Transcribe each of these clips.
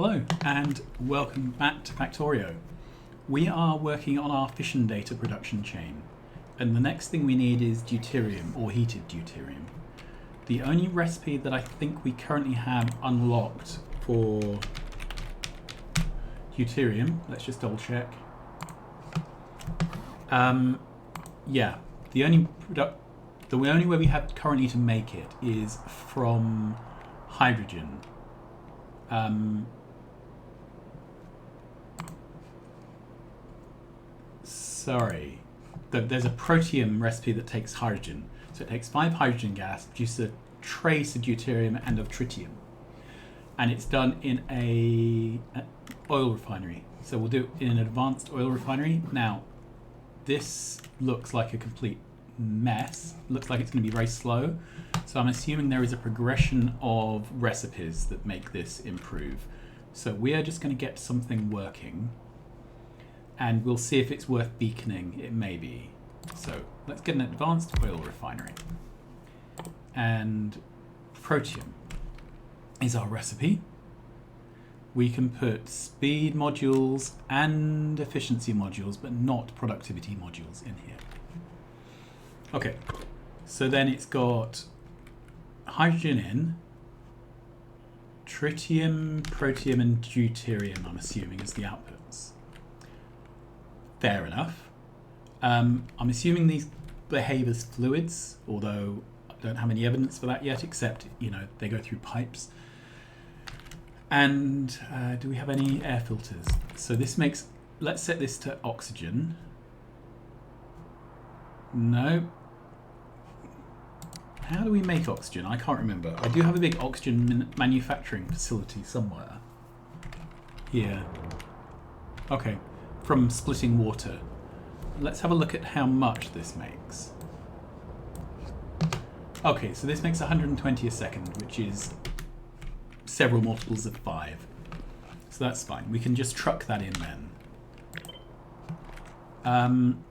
Hello and welcome back to Factorio. We are working on our fission data production chain, and the next thing we need is deuterium, or heated deuterium. The only recipe that I think we currently have unlocked for deuterium, let's just double check. Yeah, the only way we have currently to make it is from hydrogen. Sorry, there's a proteum recipe that takes hydrogen. So it takes 5 hydrogen gas, produces a trace of deuterium and of tritium. And it's done in an oil refinery. So we'll do it in an advanced oil refinery. Now, this looks like a complete mess. Looks like it's going to be very slow. So I'm assuming there is a progression of recipes that make this improve. So we are just going to get something working. And we'll see if it's worth beaconing. It may be. So let's get an advanced oil refinery. And proteum is our recipe. We can put speed modules and efficiency modules, but not productivity modules in here. Okay, so then it's got hydrogen in, tritium, proteum, and deuterium, I'm assuming, as the outputs. Fair enough. I'm assuming these behave as fluids, although I don't have any evidence for that yet, except, you know, they go through pipes. And do we have any air filters? So this makes, let's set this to oxygen. No. How do we make oxygen? I can't remember. I do have a big oxygen manufacturing facility somewhere. Here. Okay. From splitting water. Let's have a look at how much this makes. Okay, so this makes 120 a second, which is several multiples of 5. So that's fine. We can just truck that in then.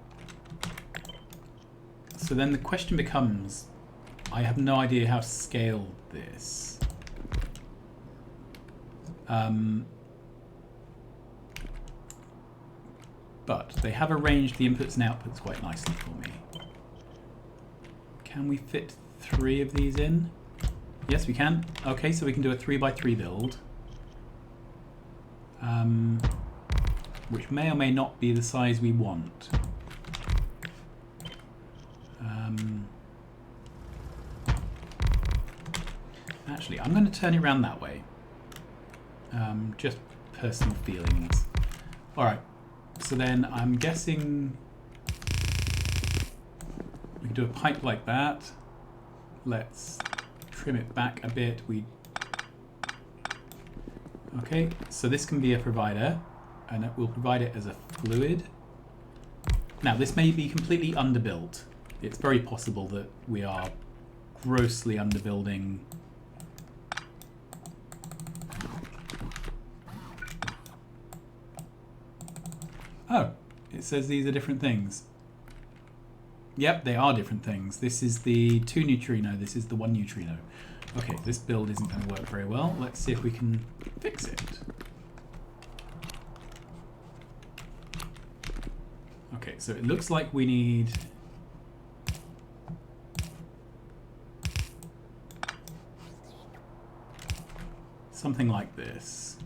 So then the question becomes, I have no idea how to scale this. But they have arranged the inputs and outputs quite nicely for me. Can we fit 3 of these in? Yes, we can. Okay, so we can do a 3x3 build. Which may or may not be the size we want. Actually, I'm going to turn it around that way. Just personal feelings. Alright, so then I'm guessing we can do a pipe like that. Let's trim it back a bit. Okay, so this can be a provider, and it will provide it as a fluid. Now, this may be completely underbuilt. It's very possible that we are grossly underbuilding. Oh, it says these are different things. Yep, they are different things. This is the 2 neutrino, this is the 1 neutrino. Okay, this build isn't going to work very well. Let's see if we can fix it. Okay, so it looks like we need something like this.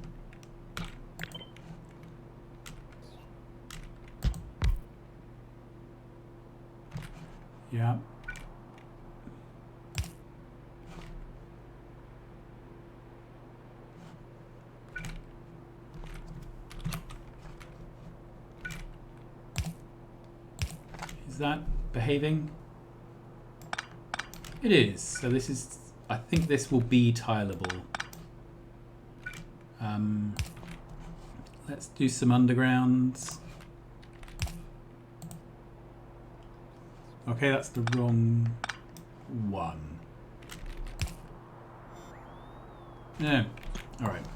Yeah. Is that behaving? It is. So this is, I think this will be tileable. Let's do some undergrounds. Okay, that's the wrong one. No. Alright.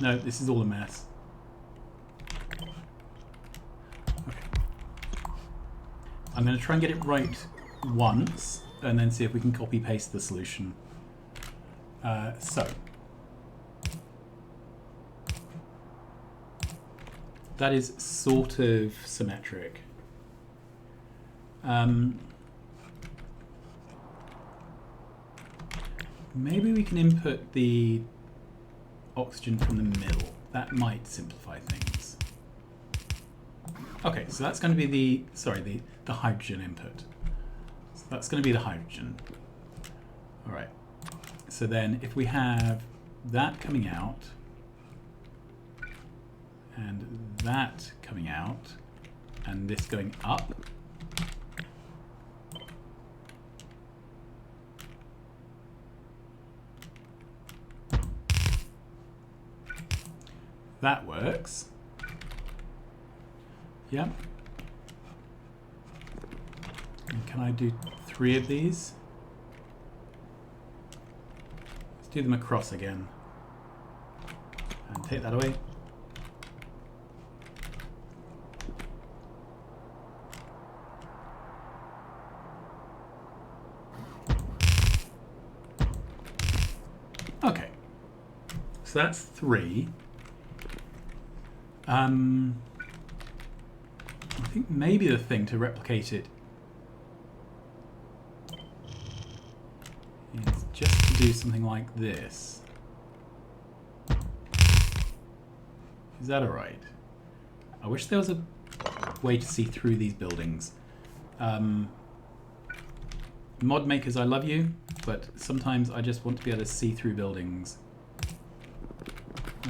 No, this is all a mess. Okay. I'm going to try and get it right once, and then see if we can copy paste the solution. So that is sort of symmetric. Maybe we can input the oxygen from the middle. That might simplify things. Okay, so that's going to be the hydrogen input. So that's going to be the hydrogen. All right. So then if we have that coming out and that coming out and this going up, that works. Yep. And can I do 3 of these? Let's do them across again. And take that away. Okay. So that's 3. I think maybe the thing to replicate it is just to do something like this. Is that alright? I wish there was a way to see through these buildings. Mod makers, I love you, but sometimes I just want to be able to see through buildings.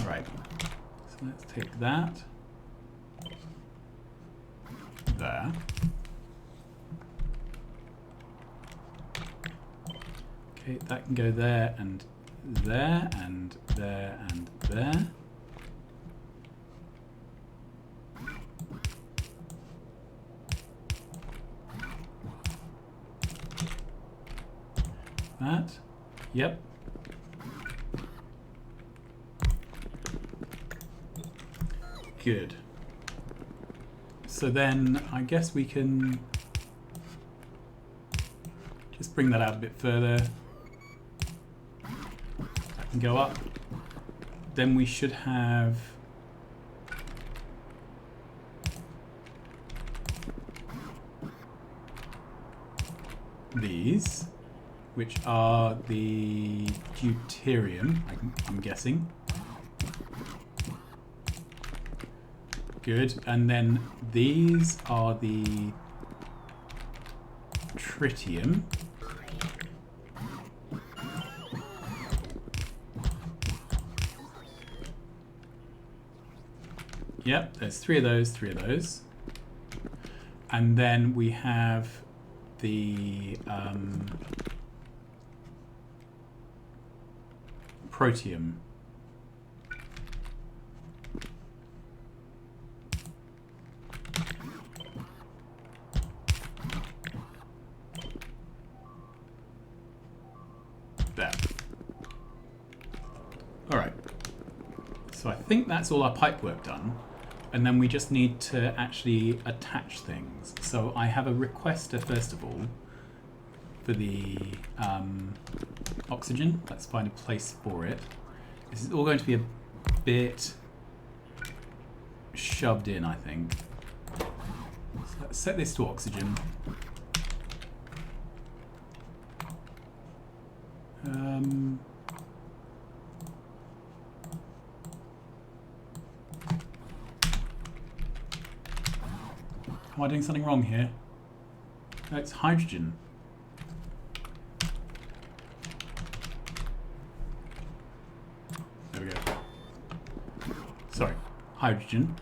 Alright. So let's take that. There. Okay, that can go there and there and there and there. That. Yep. Good. So then I guess we can just bring that out a bit further. That can go up. Then we should have these, which are the deuterium, I'm guessing. Good, and then these are the tritium. Yep, there's 3 of those, 3 of those. And then we have the proteum. There. All right. So I think that's all our pipe work done. And then we just need to actually attach things. So I have a requester, first of all, for the oxygen. Let's find a place for it. This is all going to be a bit shoved in, I think. So let's set this to oxygen. Am I doing something wrong here? No, it's hydrogen. There we go. Sorry, hydrogen.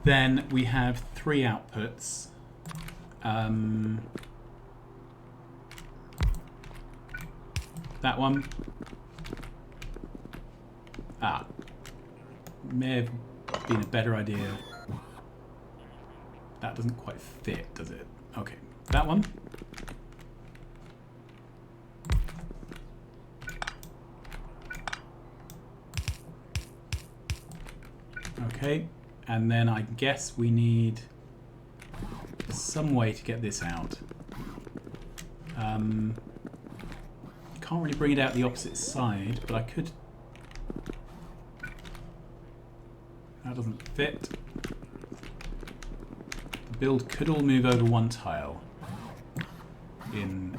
Then we have 3 outputs. That one. May have been a better idea. That doesn't quite fit, does it? Okay, that one. Okay, and then I guess we need some way to get this out. Can't really bring it out the opposite side, but I could... That doesn't fit. Build could all move over one tile in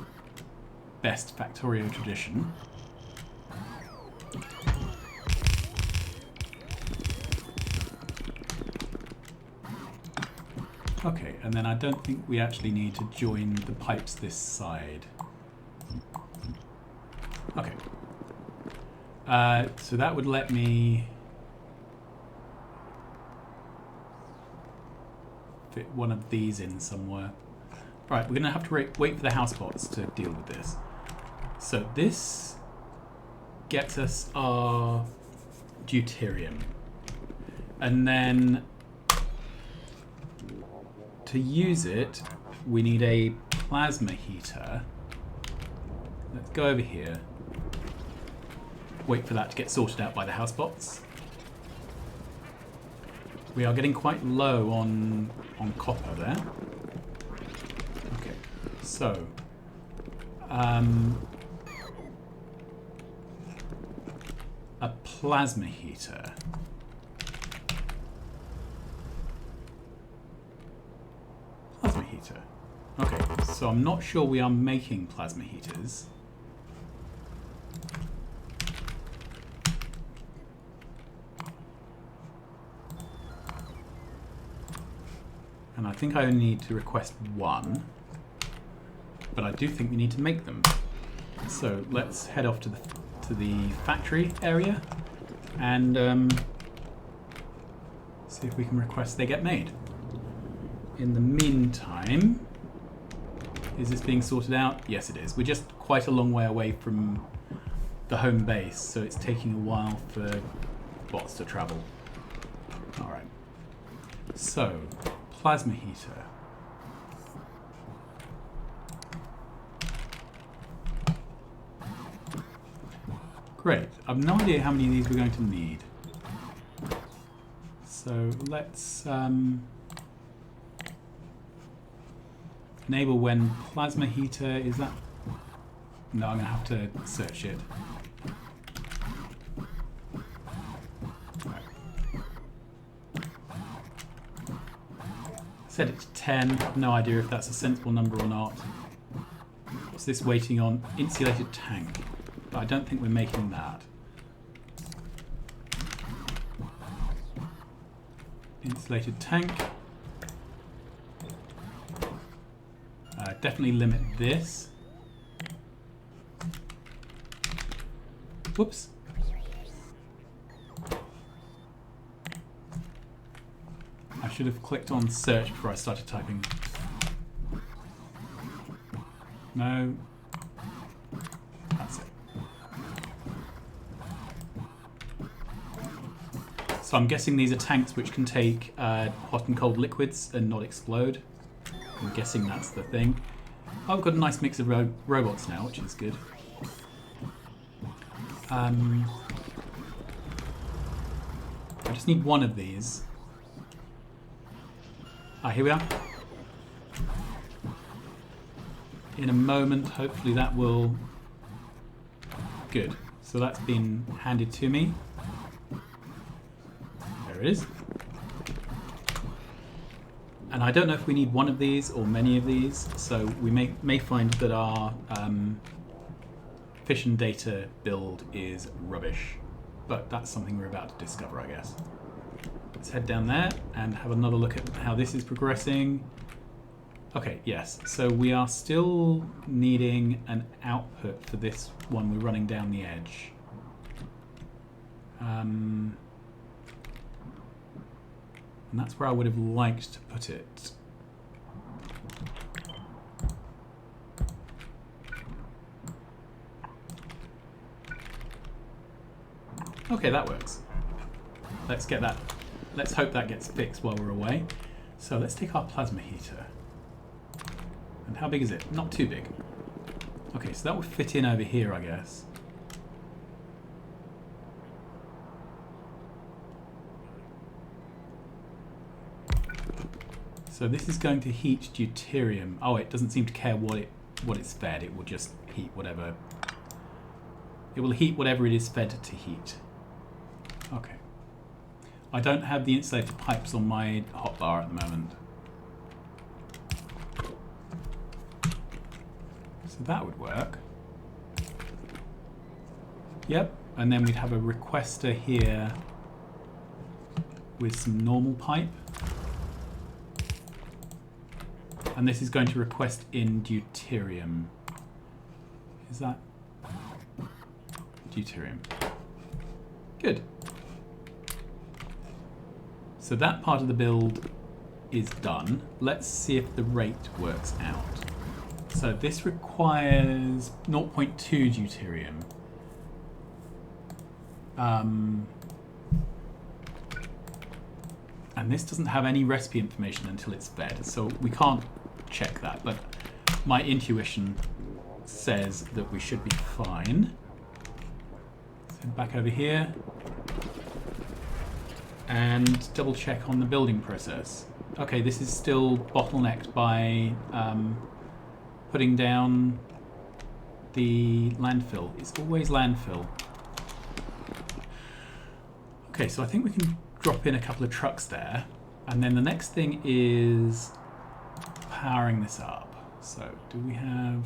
best Factorio tradition. Okay, and then I don't think we actually need to join the pipes this side. Okay. So that would let me fit one of these in somewhere. Right, we're going to have to wait for the housebots to deal with this. So this gets us our deuterium. And then to use it, we need a plasma heater. Let's go over here. Wait for that to get sorted out by the housebots. We are getting quite low on copper there. Okay, so a plasma heater. Plasma heater. Okay, so I'm not sure we are making plasma heaters. And I think I only need to request one, but I do think we need to make them. So let's head off to the factory area and see if we can request they get made. In the meantime, is this being sorted out? Yes, it is. We're just quite a long way away from the home base, so it's taking a while for bots to travel. All right. So, plasma heater. Great. I've no idea how many of these we're going to need. So let's enable when plasma heater, is that? No, I'm going to have to search it. Right. Set it to 10. No idea if that's a sensible number or not. What's this waiting on? Insulated tank. But I don't think we're making that. Insulated tank. Definitely limit this. Whoops. I should have clicked on search before I started typing. No. That's it. So I'm guessing these are tanks which can take hot and cold liquids and not explode. I'm guessing that's the thing. Oh, I've got a nice mix of robots now, which is good. I just need one of these. Ah, here we are. In a moment, hopefully that will... Good. So that's been handed to me. There it is. And I don't know if we need one of these or many of these, so we may find that our fission data build is rubbish. But that's something we're about to discover, I guess. Let's head down there and have another look at how this is progressing. Okay, yes, so we are still needing an output for this one we're running down the edge. And that's where I would have liked to put it. Okay, that works. Let's get that. Let's hope that gets fixed while we're away. So let's take our plasma heater. And how big is it? Not too big. Okay, so that would fit in over here, I guess. So this is going to heat deuterium. Oh, it doesn't seem to care what it's fed. It will just heat whatever. It will heat whatever it is fed to heat. Okay. I don't have the insulated pipes on my hotbar at the moment. So that would work. Yep, and then we'd have a requester here with some normal pipe. And this is going to request in deuterium. Is that deuterium? Good. So that part of the build is done. Let's see if the rate works out. So this requires 0.2 deuterium. And this doesn't have any recipe information until it's fed, so we can't check that, but my intuition says that we should be fine. So back over here and double check on the building process. Okay, this is still bottlenecked by putting down the landfill. It's always landfill. Okay, so I think we can drop in a couple of trucks there, and then the next thing is powering this up. So do we have...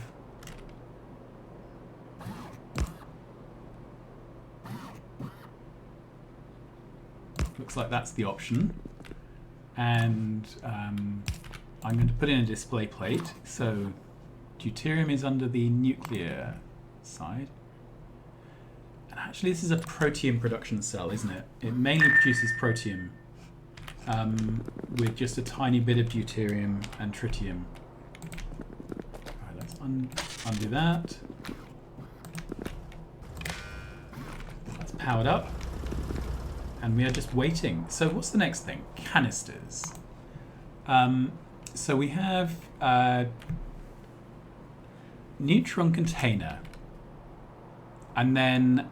Looks like that's the option. And I'm going to put in a display plate. So deuterium is under the nuclear side. And actually this is a proteum production cell, isn't it? It mainly produces proteum with just a tiny bit of deuterium and tritium. Alright, let's undo that. That's powered up. And we are just waiting. So what's the next thing? Canisters. So we have a neutron container. And then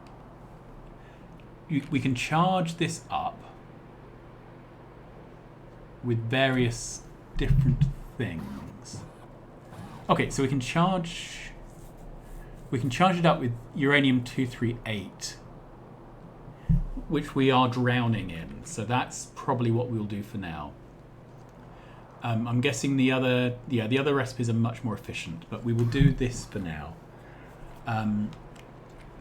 we can charge this up with various different things. Okay, so we can charge it up with uranium-238, which we are drowning in. So that's probably what we'll do for now. I'm guessing the other recipes are much more efficient, but we will do this for now.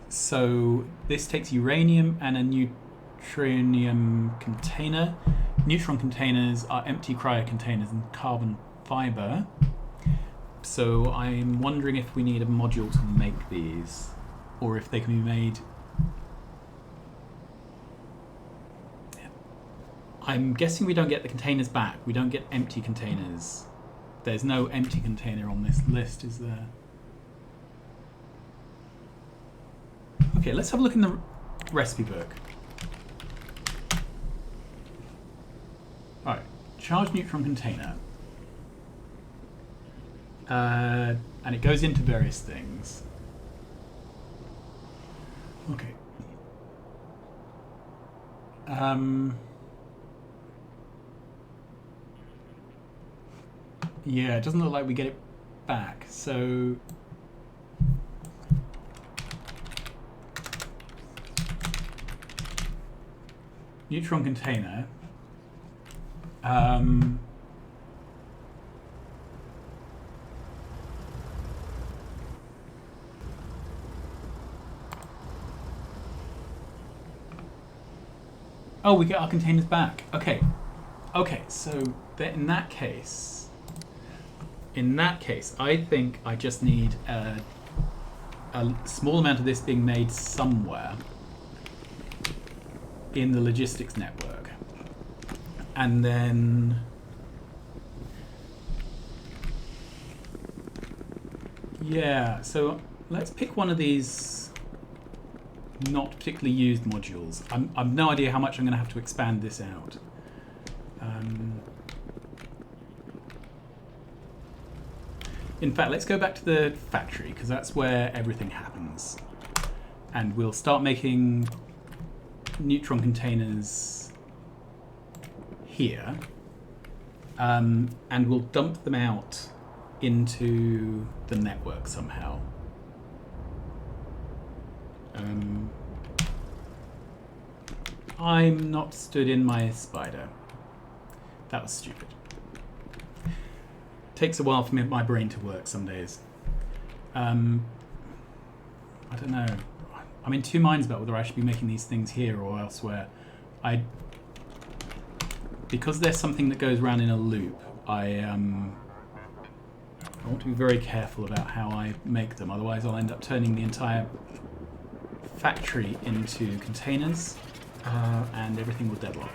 So this takes uranium and a neutronium container. Neutron containers are empty cryo containers and carbon fiber. So I'm wondering if we need a module to make these, or if they can be made. I'm guessing we don't get the containers back. We don't get empty containers. There's no empty container on this list, is there? Okay, let's have a look in the recipe book. Alright, charged neutron container. And it goes into various things. Okay. Yeah, it doesn't look like we get it back, so... Neutron container. Oh, we get our containers back. Okay. Okay, so in that case, I think I just need a small amount of this being made somewhere in the logistics network. And then yeah, so let's pick one of these not particularly used modules. I've no idea how much I'm going to have to expand this out. In fact, let's go back to the factory, because that's where everything happens. And we'll start making neutron containers here. And we'll dump them out into the network somehow. I'm not stood in my spider. That was stupid. Takes a while for my brain to work some days. I don't know. I'm in two minds about whether I should be making these things here or elsewhere. Because there's something that goes around in a loop, I want to be very careful about how I make them. Otherwise, I'll end up turning the entire factory into containers, and everything will deadlock.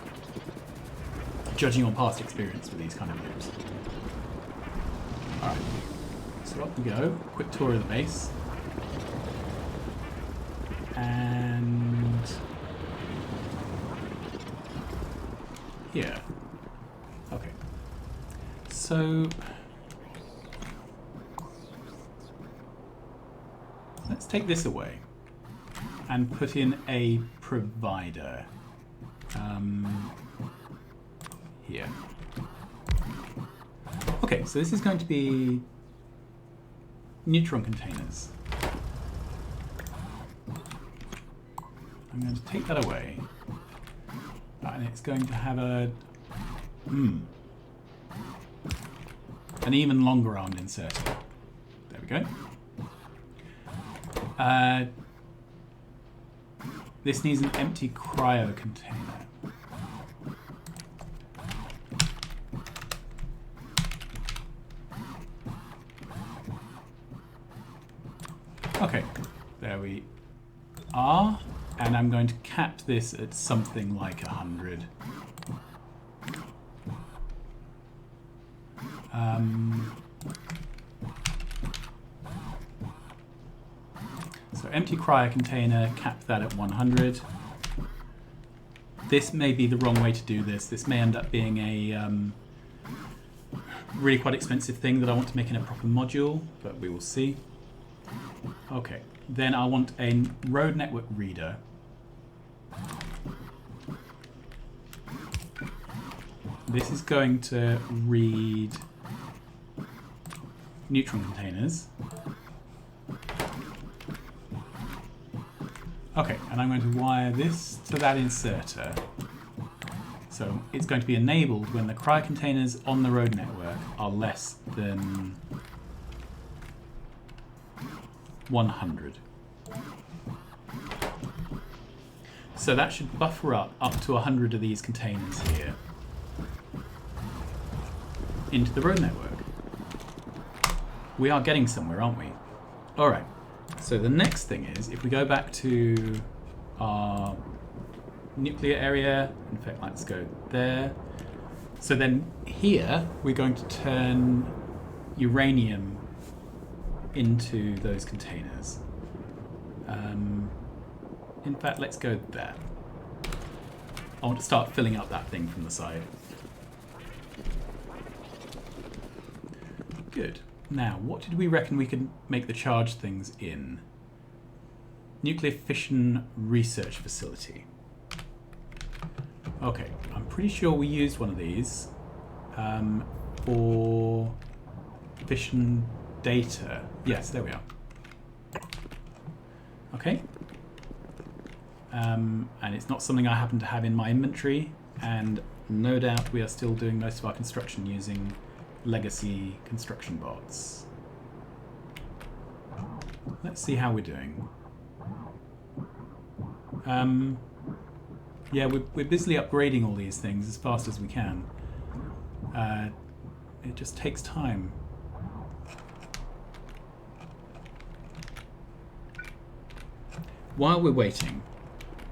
Judging on past experience with these kind of loops. Alright, so up we go. Quick tour of the base. And here. Okay. So let's take this away and put in a provider. Here. Okay, so this is going to be neutron containers. I'm going to take that away, and it's going to have an even longer armed inserter. There we go. This needs an empty cryo container. Okay, there we are, and I'm going to cap this at something like 100. So empty cryo container, cap that at 100. This may be the wrong way to do this. This may end up being a really quite expensive thing that I want to make in a proper module, but we will see. Okay, then I want a road network reader. This is going to read neutron containers. Okay, and I'm going to wire this to that inserter. So it's going to be enabled when the cryo containers on the road network are less than 100. So that should buffer up to 100 of these containers here into the road network. We are getting somewhere, aren't we? All right. So the next thing is, if we go back to our nuclear area, in fact, let's go there. So then here, we're going to turn uranium into those containers. In fact, let's go there. I want to start filling up that thing from the side. Good. Now, what did we reckon we could make the charged things in? Nuclear fission research facility. Okay, I'm pretty sure we used one of these for fission data. Yes, there we are. Okay. And it's not something I happen to have in my inventory, and no doubt we are still doing most of our construction using legacy construction bots. Let's see how we're doing. Yeah, we're busily upgrading all these things as fast as we can. It just takes time. While we're waiting,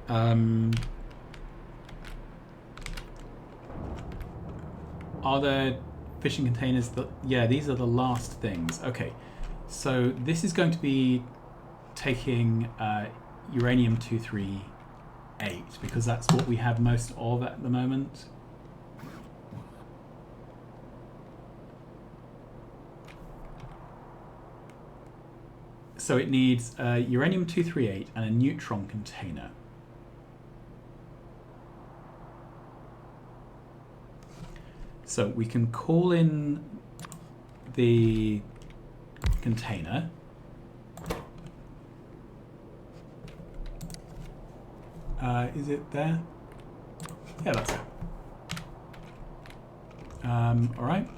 are there fishing containers that... Yeah, these are the last things. Okay, so this is going to be taking uranium-238, because that's what we have most of at the moment. So it needs uranium-238 and a neutron container. So we can call in the container. Is it there? Yeah, that's it. All right.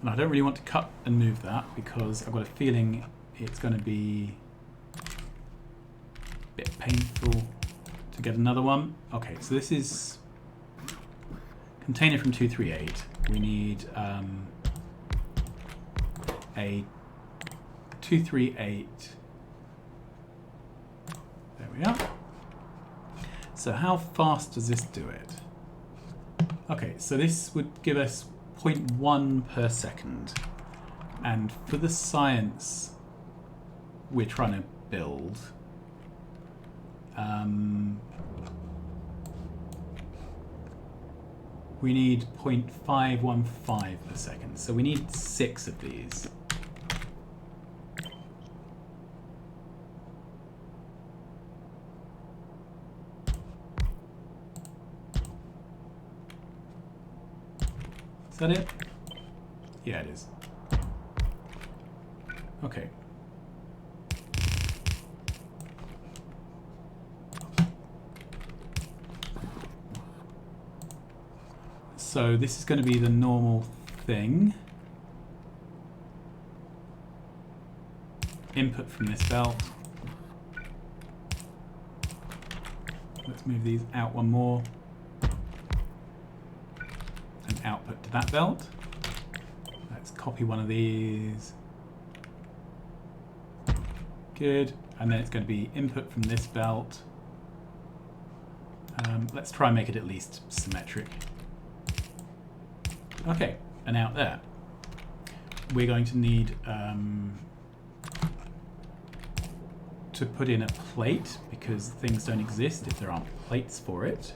And I don't really want to cut and move that because I've got a feeling it's going to be a bit painful to get another one. Okay, so this is container from 238. We need a 238. There we are. So how fast does this do it? Okay, so this would give us 0.1 per second. And for the science we're trying to build, we need 0.515 per second. So we need 6 of these. Is that it? Yeah, it is. Okay. So this is going to be the normal thing. Input from this belt. Let's move these out one more. And output to that belt. Let's copy one of these. Good. And then it's going to be input from this belt. Let's try and make it at least symmetric. Okay, and out there. We're going to need to put in a plate because things don't exist if there aren't plates for it.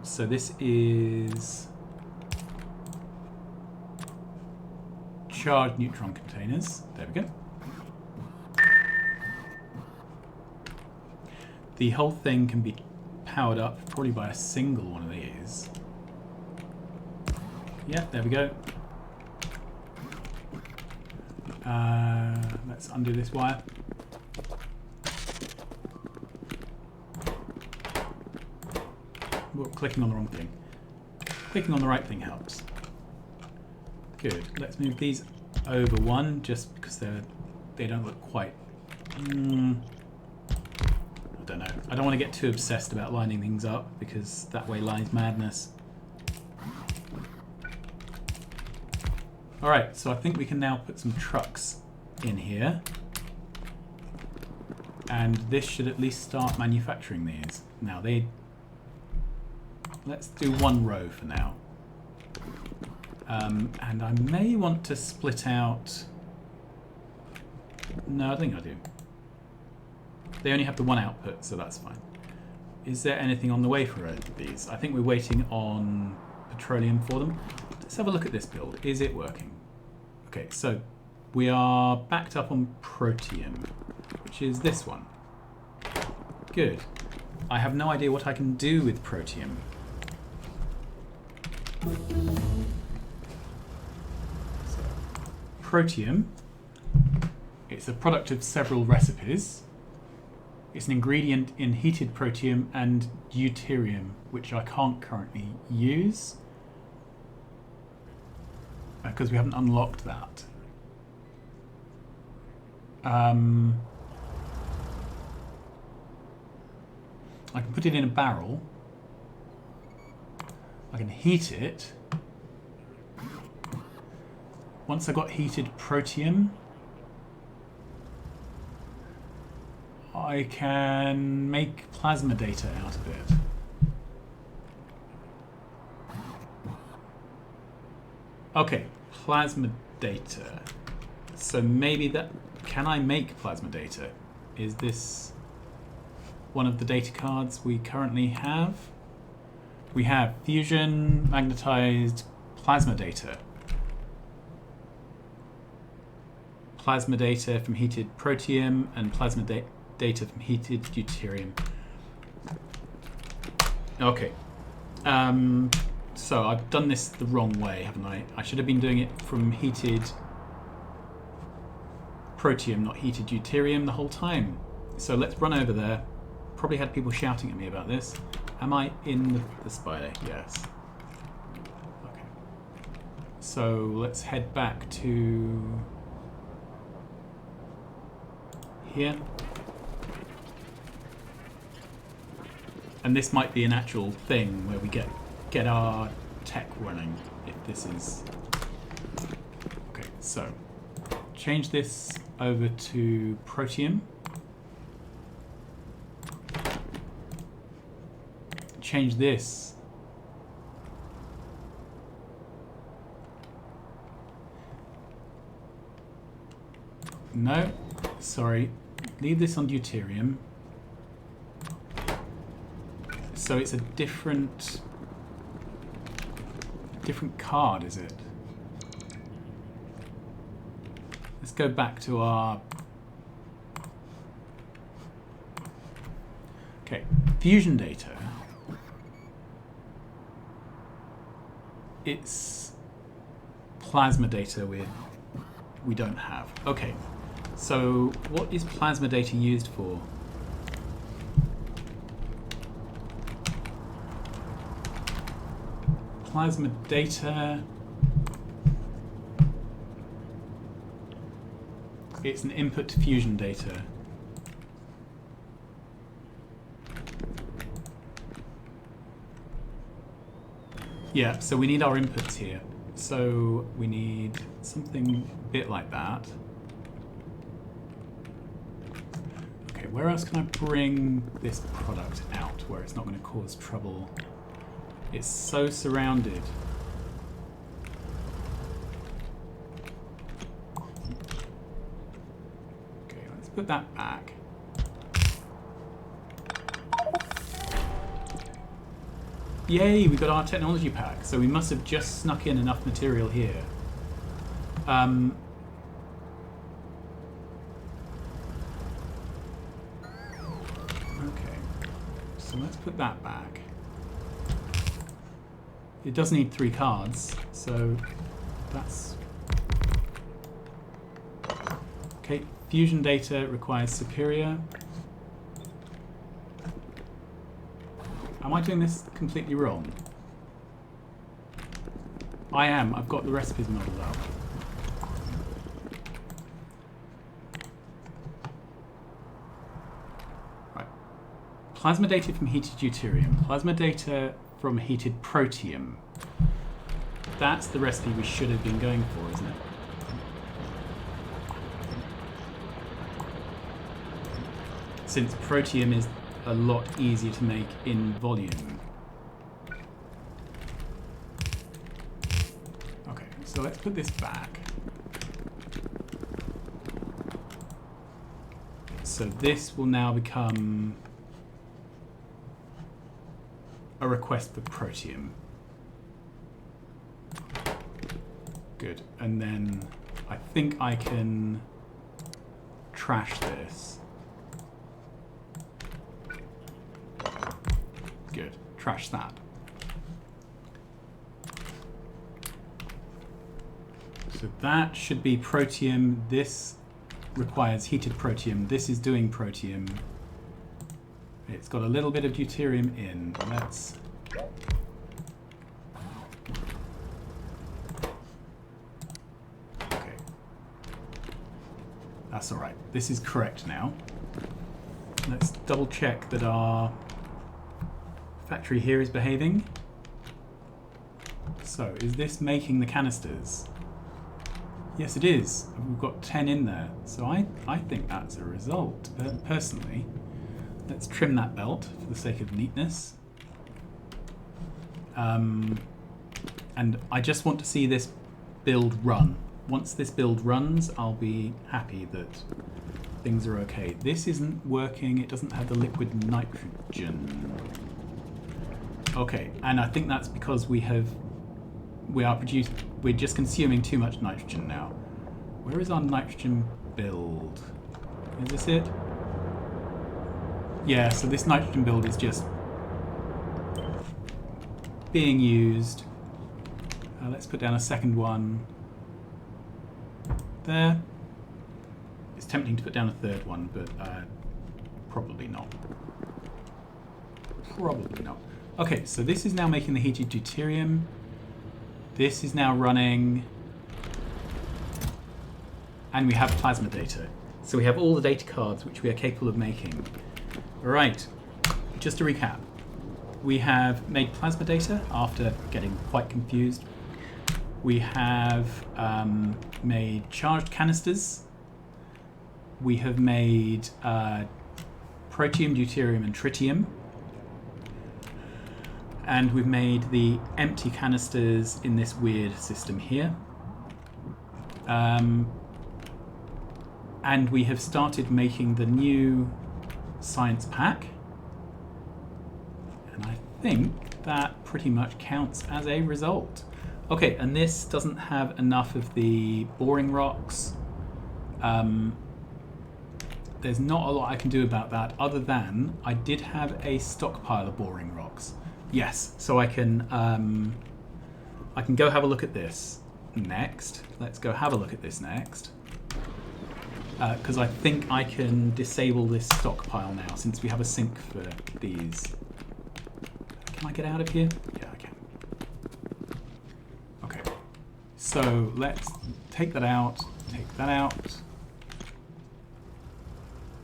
So this is charged neutron containers. There we go. The whole thing can be powered up probably by a single one of these. Yeah, there we go. Let's undo this wire. Whoa, clicking on the wrong thing. Clicking on the right thing helps. Good. Let's move these over one, just because they don't look quite. I don't know. I don't want to get too obsessed about lining things up because that way lies madness. Alright, so I think we can now put some trucks in here. And this should at least start manufacturing these. Now let's do one row for now. And I may want to split out... No, I think I do. They only have the one output, so that's fine. Is there anything on the way for these? I think we're waiting on petroleum for them. Let's have a look at this build. Is it working? Okay, so we are backed up on proteum, which is this one. Good. I have no idea what I can do with proteum. So, proteum, it's a product of several recipes. It's an ingredient in heated proteum and deuterium, which I can't currently use because we haven't unlocked that. I can put it in a barrel. I can heat it. Once I got heated proteum, I can make plasma data out of it. Okay, plasma data. So maybe that... Can I make plasma data? Is this one of the data cards we currently have? We have fusion, magnetized, plasma data. Plasma data from heated proteum and plasma data from heated deuterium. Okay. So I've done this the wrong way, haven't I? I should have been doing it from heated proteum, not heated deuterium the whole time. So let's run over there. Probably had people shouting at me about this. Am I in the spider? Yes. Okay. So let's head back to here. And this might be an actual thing where we get our tech running if this is... Okay, so change this over to proteum. Change this. No, sorry. Leave this on deuterium. So it's a different card, is it? Let's go back to our... Okay, fusion data. It's plasma data we don't have. Okay, so what is plasma data used for? Plasma data, it's an input to fusion data. Yeah, so we need our inputs here. So we need something a bit like that. Okay, where else can I bring this product out where it's not going to cause trouble? It's so surrounded. Okay, let's put that back. Yay, we got our technology pack. So we must have just snuck in enough material here. Okay, so let's put that back. It does need 3 cards, so that's... Okay, fusion data requires superior. Am I doing this completely wrong? I am. I've got the recipes modeled up. Right. Plasma data from heated deuterium. Plasma data from heated proteum. That's the recipe we should have been going for, isn't it? Since proteum is a lot easier to make in volume. Okay, so let's put this back. So this will now become a request for proteum. Good, and then I think I can trash this. Good, trash that. So that should be proteum. This requires heated proteum. This is doing proteum. It's got a little bit of deuterium in. Let's... Okay. That's all right. This is correct now. Let's double check that our factory here is behaving. So, is this making the canisters? Yes, it is. We've got 10 in there. So I think that's a result, personally. Let's trim that belt for the sake of neatness. And I just want to see this build run. Once this build runs, I'll be happy that things are okay. This isn't working. It doesn't have the liquid nitrogen. Okay, and I think that's because we're just consuming too much nitrogen now. Where is our nitrogen build? Is this it? Yeah, so this nitrogen build is just being used. Let's put down a second one. There. tempting to put down a third one, but probably not. Probably not. Okay, so this is now making the heated deuterium. This is now running. And we have plasma data. So we have all the data cards which we are capable of making. Right, just to recap. We have made plasma data after getting quite confused. We have made charged canisters. We have made proteum, deuterium, and tritium. And we've made the empty canisters in this weird system here. And we have started making the new science pack. And I think that pretty much counts as a result. Okay, and this doesn't have enough of the boring rocks. There's not a lot I can do about that other than I did have a stockpile of boring rocks. Yes, so I can go have a look at this next. Let's go have a look at this next. Because I think I can disable this stockpile now since we have a sink for these. Can I get out of here? Yeah, I can. Okay. So let's take that out, take that out.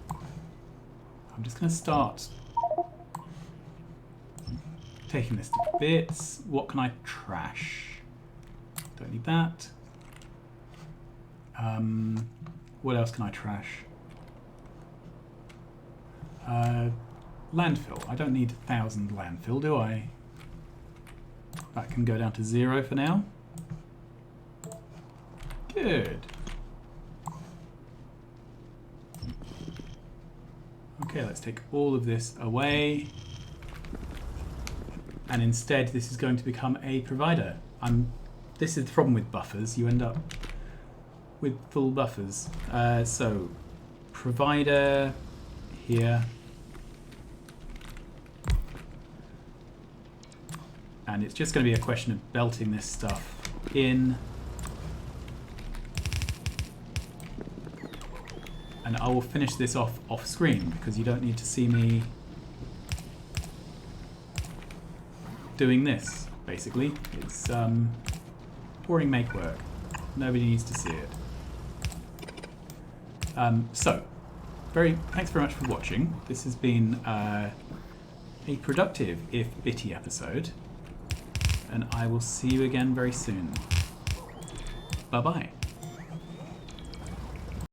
I'm just going to start taking this to bits. What can I trash? Don't need that. What else can I trash? Landfill. I don't need 1,000 landfill, do I? That can go down to 0 for now. Good. Okay, let's take all of this away. And instead, this is going to become a provider. This is the problem with buffers. You end up with full buffers. So, provider here. And it's just going to be a question of belting this stuff in. And I will finish this off screen because you don't need to see me doing this, basically. It's boring make work. Nobody needs to see it. So, thanks very much for watching. This has been a productive, if bitty episode. And I will see you again very soon. Bye-bye.